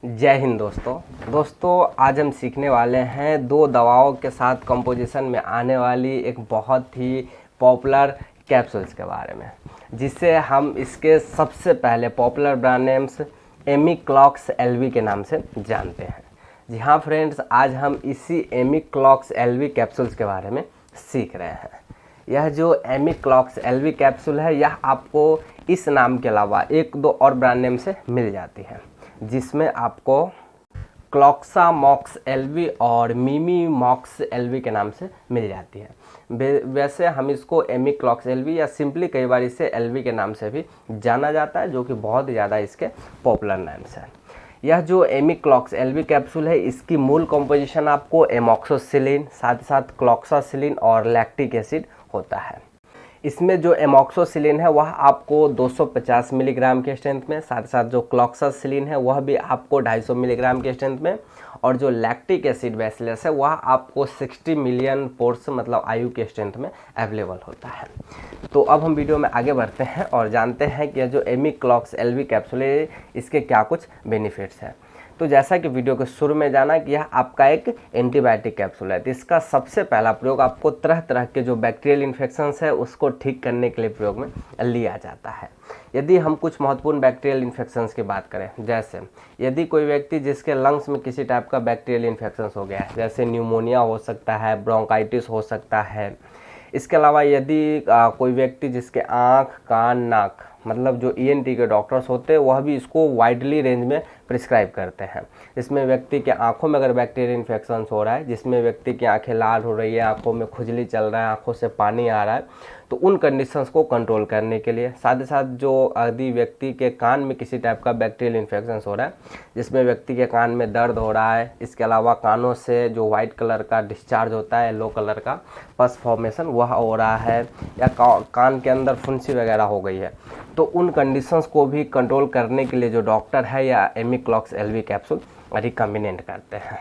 जय हिंद दोस्तों आज हम सीखने वाले हैं दो दवाओं के साथ कंपोजिशन में आने वाली एक बहुत ही पॉपुलर कैप्सूल्स के बारे में, जिसे हम इसके सबसे पहले पॉपुलर ब्रांड नेम्स एमिक्लॉक्स एलवी के नाम से जानते हैं। जी हाँ फ्रेंड्स, आज हम इसी एमिक्लॉक्स एलवी कैप्सूल्स के बारे में सीख रहे हैं। यह जो एमिक्लॉक्स एलवी कैप्सूल है, यह आपको इस नाम के अलावा एक दो और ब्रांड नेम से मिल जाती है, जिसमें आपको क्लॉक्सामॉक्स एलवी और मिमीमॉक्स एलवी के नाम से मिल जाती है। वैसे हम इसको एमिक्लॉक्स एलवी या सिंपली कई बार इसे एलवी के नाम से भी जाना जाता है, जो कि बहुत ही ज़्यादा इसके पॉपुलर नेम्स हैं। यह जो एमिक्लॉक्स एलवी कैप्सूल है, इसकी मूल कंपोजिशन आपको एमॉक्सोसिलिन, साथ ही साथ क्लॉक्सासिलिन और लैक्टिक एसिड होता है। इसमें जो एमॉक्सोसिलिन है वह आपको 250 मिलीग्राम के स्ट्रेंथ में, साथ साथ जो क्लॉक्सासिलिन है वह भी आपको 250 मिलीग्राम के स्ट्रेंथ में, और जो लैक्टिक एसिड बैसिलस है वह आपको 60 मिलियन पोर्स मतलब आयु के स्ट्रेंथ में अवेलेबल होता है। तो अब हम वीडियो में आगे बढ़ते हैं और जानते हैं कि यह जो एमिक्लॉक्स एलवी कैप्सूल है इसके क्या कुछ बेनिफिट्स हैं। तो जैसा कि वीडियो के शुरू में जाना कि यह आपका एक एंटीबायोटिक कैप्सूल है, तो इसका सबसे पहला प्रयोग आपको तरह तरह के जो बैक्टीरियल इन्फेक्शंस है उसको ठीक करने के लिए प्रयोग में लिया जाता है। यदि हम कुछ महत्वपूर्ण बैक्टीरियल इन्फेक्शंस की बात करें, जैसे यदि कोई व्यक्ति जिसके लंग्स में किसी टाइप का बैक्टीरियल इन्फेक्शंस हो गया है, जैसे न्यूमोनिया हो सकता है, ब्रोंकाइटिस हो सकता है। इसके अलावा यदि कोई व्यक्ति जिसके आँख, कान, नाक मतलब जो ईएनटी के डॉक्टर्स होते हैं वह भी इसको वाइडली रेंज में प्रिस्क्राइब करते हैं। इसमें व्यक्ति के आंखों में अगर बैक्टीरियल इन्फेक्शन हो रहा है, जिसमें व्यक्ति की आंखें लाल हो रही है, आंखों में खुजली चल रहा है, आंखों से पानी आ रहा है, तो उन कंडीशंस को कंट्रोल करने के लिए, साथ ही साथ जो यदि व्यक्ति के कान में किसी टाइप का बैक्टीरियल इन्फेक्शन हो रहा है, जिसमें व्यक्ति के कान में दर्द हो रहा है, इसके अलावा कानों से जो वाइट कलर का डिस्चार्ज होता है, येलो कलर का पस फॉर्मेशन वह हो रहा है, या कान के अंदर फुंसी वगैरह हो गई है, तो उन कंडीशंस को भी कंट्रोल करने के लिए जो डॉक्टर है या एमिक्लॉक्स एलवी कैप्सूल रिकमेंड करते हैं।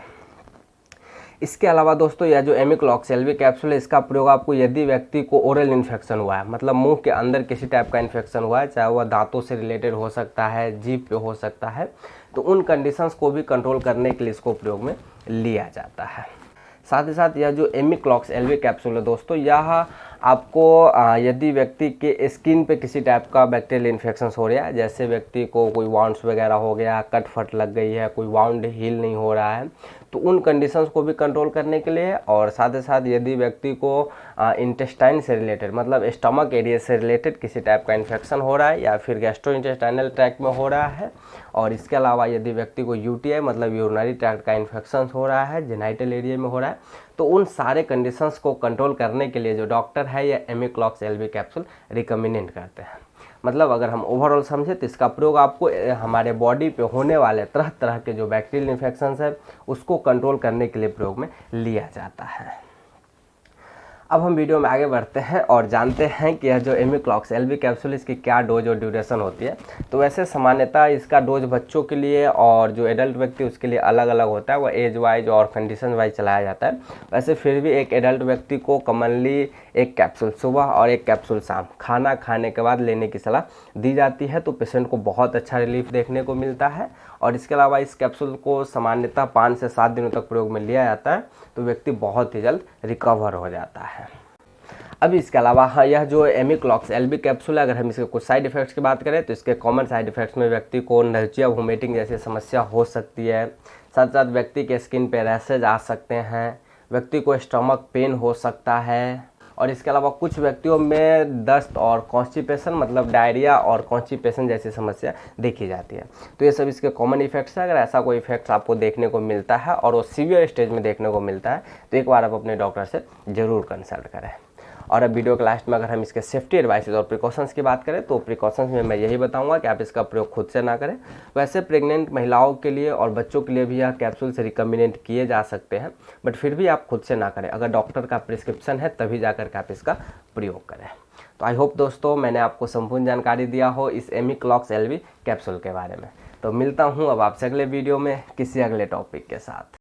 इसके अलावा दोस्तों यह जो एमिक्लॉक्स एलवी कैप्सूल है, इसका प्रयोग आपको यदि व्यक्ति को ओरल इन्फेक्शन हुआ है, मतलब मुंह के अंदर किसी टाइप का इन्फेक्शन हुआ है, चाहे वह दांतों से रिलेटेड हो सकता है, जीभ पे हो सकता है, तो उन कंडीशंस को भी कंट्रोल करने के लिए इसको प्रयोग में लिया जाता है। साथ ही साथ यह जो एमिक्लॉक्स एलवी कैप्सूल है दोस्तों, यह आपको यदि व्यक्ति के स्किन पे किसी टाइप का बैक्टीरियल इन्फेक्शन हो रहा है, जैसे व्यक्ति को कोई वाउंड्स वगैरह हो गया, कट फट लग गई है, कोई वाउंड हील नहीं हो रहा है, तो उन कंडीशंस को भी कंट्रोल करने के लिए, और साथ ही साथ यदि व्यक्ति को इंटेस्टाइन से रिलेटेड मतलब स्टमक एरिया से रिलेटेड किसी टाइप का इन्फेक्शन हो रहा है, या फिर गैस्ट्रोइंटेस्टाइनल ट्रैक्ट में हो रहा है, और इसके अलावा यदि व्यक्ति को यूटीआई मतलब यूरिनरी ट्रैक्ट का इन्फेक्शन हो रहा है, जेनाइटल एरिया में हो रहा है, तो उन सारे कंडीशंस को कंट्रोल करने के लिए जो डॉक्टर है या एमिक्लॉक्स एलवी कैप्सूल रिकमेंड करते हैं। मतलब अगर हम ओवरऑल समझे तो इसका प्रयोग आपको हमारे बॉडी पे होने वाले तरह तरह के जो बैक्टीरियल इन्फेक्शंस है उसको कंट्रोल करने के लिए प्रयोग में लिया जाता है। अब हम वीडियो में आगे बढ़ते हैं और जानते हैं कि यह जो एमिक्लॉक्स एलवी कैप्सूल इसकी क्या डोज और ड्यूरेशन होती है। तो वैसे सामान्यतः इसका डोज बच्चों के लिए और जो एडल्ट व्यक्ति उसके लिए अलग अलग होता है, वह एज वाइज और कंडीशन वाइज चलाया जाता है। वैसे फिर भी एक एडल्ट व्यक्ति को कॉमनली एक कैप्सूल सुबह और एक कैप्सूल शाम खाना खाने के बाद लेने की सलाह दी जाती है, तो पेशेंट को बहुत अच्छा रिलीफ देखने को मिलता है। और इसके अलावा इस कैप्सूल को सामान्यतः 5 से 7 दिनों तक प्रयोग में लिया जाता है, तो व्यक्ति बहुत ही जल्द रिकवर हो जाता है। अब इसके अलावा यह जो एमिक्लॉक्स एलवी कैप्सूल है, अगर हम इसके कुछ साइड इफ़ेक्ट्स की बात करें तो इसके कॉमन साइड इफ़ेक्ट्स में व्यक्ति को नर्जिया, वोमिटिंग जैसी समस्या हो सकती है, साथ साथ व्यक्ति के स्किन पे रैशेज आ सकते हैं, व्यक्ति को स्टमक पेन हो सकता है, और इसके अलावा कुछ व्यक्तियों में दस्त और कॉन्स्टिपेशन मतलब डायरिया और कॉन्स्टिपेशन जैसी समस्या देखी जाती है। तो ये सब इसके कॉमन इफेक्ट्स हैं। अगर ऐसा कोई इफेक्ट्स आपको देखने को मिलता है और वो सीवियर स्टेज में देखने को मिलता है, तो एक बार आप अपने डॉक्टर से ज़रूर कंसल्ट करें। और अब वीडियो के लास्ट में अगर हम इसके सेफ्टी एडवाइसेज और प्रिकॉशंस की बात करें, तो प्रिकॉशंस में मैं यही बताऊंगा कि आप इसका प्रयोग खुद से ना करें। वैसे प्रेग्नेंट महिलाओं के लिए और बच्चों के लिए भी यह कैप्सूल से रिकमेंड किए जा सकते हैं, बट फिर भी आप खुद से ना करें। अगर डॉक्टर का प्रिस्क्रिप्शन है तभी जाकर के आप इसका प्रयोग करें। तो आई होप दोस्तों मैंने आपको संपूर्ण जानकारी दिया हो इस एमिक्लॉक्स एलवी कैप्सूल के बारे में। तो मिलता हूँ अब आपसे अगले वीडियो में किसी अगले टॉपिक के साथ।